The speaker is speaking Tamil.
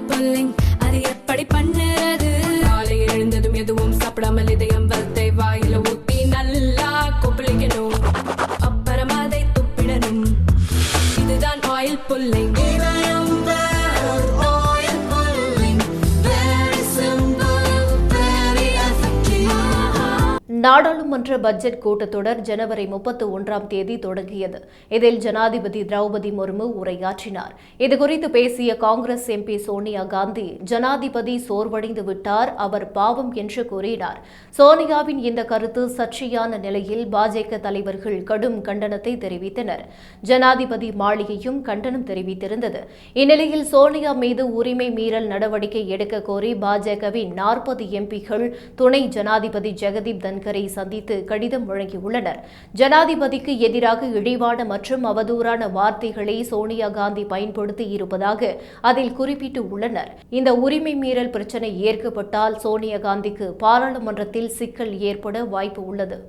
ஆயில் புல்லிங் அது எப்படி பண்ணுறது? காலையில் எழுந்ததும் எதுவும் சாப்பிடாமல் இதயம் வளத்தை வாயில ஊத்தி நல்லா கொப்பளிக்கணும், அப்புறம் அதை துப்பிடணும். இதுதான் ஆயில் புல்லிங். நாடாளுமன்ற பட்ஜெட் கூட்டத்தொடர் ஜனவரி 31ஆம் தேதி தொடங்கியது. இதில் ஜனாதிபதி திரௌபதி முர்மு உரையாற்றினார். இதுகுறித்து பேசிய காங்கிரஸ் எம்பி சோனியா காந்தி, ஜனாதிபதி சோர்வடைந்து விட்டார், அவர் பாவம் என்று கூறினார். சோனியாவின் இந்த கருத்து சர்ச்சையான நிலையில் பாஜக தலைவர்கள் கடும் கண்டனத்தை தெரிவித்தனர். ஜனாதிபதி மாளிகையும் கண்டனம் தெரிவித்திருந்தது. இந்நிலையில் சோனியா மீது உரிமை மீறல் நடவடிக்கை எடுக்க கோரி பாஜகவின் 40 எம்பிக்கள் துணை ஜனாதிபதி ஜெகதீப் தன்கரை சந்தித்து கடிதம் வழங்கியுள்ளனர். ஜனாதிபதிக்கு எதிராக இழிவான மற்றும் அவதூறான வார்த்தைகளை சோனியா காந்தி பயன்படுத்தி இருப்பதாக அதில் குறிப்பிட்டு உள்ளனர். இந்த உரிமை மீறல் பிரச்சினை ஏற்கப்பட்டால் சோனியா காந்திக்கு பாராளுமன்றத்தில் சிக்கல் ஏற்பட வாய்ப்பு உள்ளது.